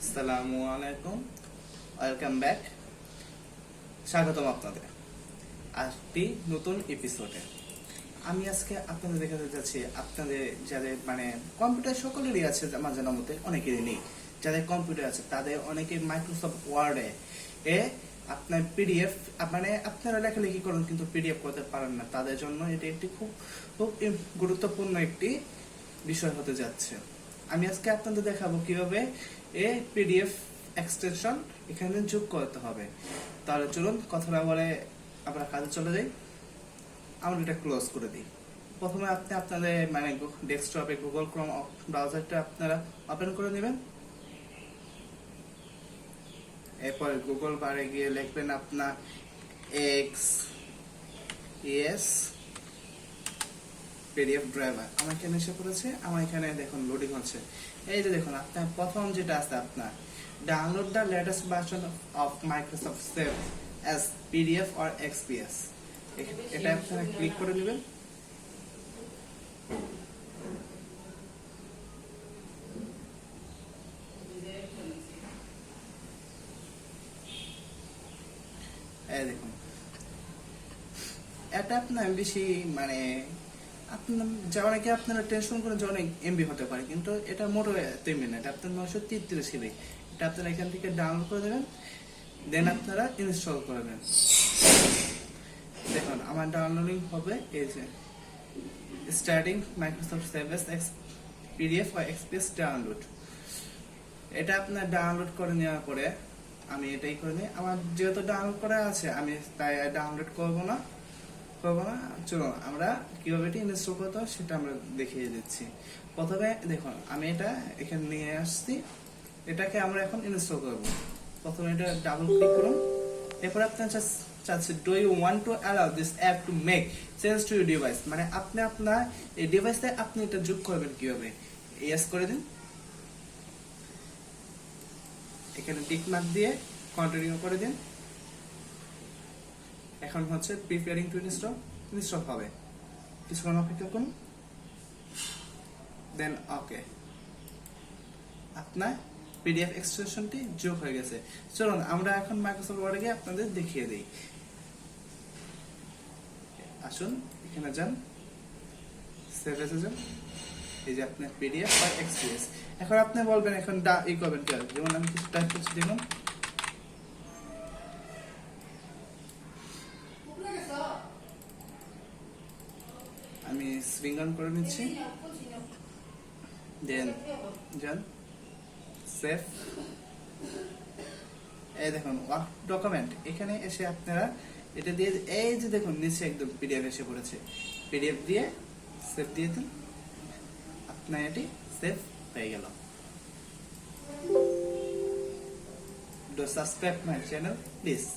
Assalamualaikum, welcome back. স্বাগতম আপনাদের আজকে নতুন এপিসোডে। আমি আজকে আপনাদের দেখাতে যাচ্ছি আপনাদের যাদের কম্পিউটার সকলেরই আছে, আমার জানার মতে অনেকেরই নেই। যাদের কম্পিউটার আছে তাদের অনেকে মাইক্রোসফট ওয়ার্ডে আপনার পিডিএফ আপনারা লেখালেখি করেন কিন্তু পিডিএফ করতে পারেন না। তাদের জন্য এটি একটি খুব খুব গুরুত্বপূর্ণ একটি বিষয় হতে যাচ্ছে। আমি আজকে আপনাদের দেখাবো কিভাবে এই পিডিএফ এক্সটেনশন এখানে যোগ করতে হবে। তাহলে চলুন কথা না বলে আমরা কাজে চলে যাই। আমরা এটা ক্লোজ করে দিই। প্রথমে আপনি আপনাদের ডেস্কটপে গুগল ক্রোম ব্রাউজারটা আপনারা ওপেন করে নেবেন। এরপর গুগল বারে গিয়ে লিখবেন আপনার এক্স পিডিএফ ড্রাইভার। আমার এখানে এসে পড়েছে। আমার এখানে দেখুন লোডিং হচ্ছে। এই যে দেখুন আপনার প্রথম যেটা আছে আপনার download the latest version of Microsoft save as PDF or XPS. এটা আপনারা ক্লিক করে নেবেন। এই দেখুন এটা আপনার বেশি অনেকে আপনারা টেনশন করে যে অনেক এমবি হতে পারে, কিন্তু এটা মোটো তেমনি না। এটা আপনার 933 জিবি। এটা আপনারা এখান থেকে ডাউনলোড করে দেবেন, দেন আপনারা ইনস্টল করবেন। দেখুন আমার ডাউনলোডিং হবে। এই যে starting Microsoft service x PDF বা এক্সপিএস ডাউনলোড। এটা আপনার ডাউনলোড করে নেওয়ার পরে আমি এটাই করে নিই। আমার যেহেতু ডাউনলোড করা আছে আমি তাই ডাউনলোড করব না। চলো আমরা কিভাবে এটা ইনস্টল করতে হয় সেটা আমরা দেখিয়ে দিচ্ছি। প্রথমে দেখুন আমি এটা এখানে নিয়ে আসছি। এটাকে আমরা এখন ইনস্টল করব। প্রথমে এটা ডাবল ক্লিক করুন। এরপর আপনার চাচ্ছে do you want to allow this app to make change to your device, আপনি আপনার এই ডিভাইসে আপনি এটা যোগ করবেন কিভাবে। ইয়েস করে দিন। এখানে টিক মার্ক দিয়ে কন্টিনিউ করে দিন। এখন হচ্ছে প্রিপেয়ারিং টু ইনস্টল হবে। কিছুক্ষণ অপেক্ষা করুন, দেন ওকে। আপনার পিডিএফ এক্সটেনশনটি যোগ হয়ে গেছে। চলুন আমরা এখন মাইক্রোসফট ওয়ার্ডে গিয়ে আপনাদের দেখিয়ে দিই। আসুন এখানে যান, সেভ এসে যান। এই যে আপনার পিডিএফ বা এক্সপিএস। এখন আপনি বলবেন এখন এই করবেন কি, যেমন আমি কিছু টাইপ করছি দেখুন। আমি সুইং অন করে নিচ্ছি, দেন যান সেভ। এই দেখুন ডকুমেন্ট। এখানে এসে আপনারা এটা দিয়ে এই যে দেখুন নিচে একদম পিডিএফ এসে পড়েছে। পিডিএফ দিয়ে সেভ দিয়ে দিন। আপনার এটি সেভ হয়ে গেল। Do subscribe my channel please.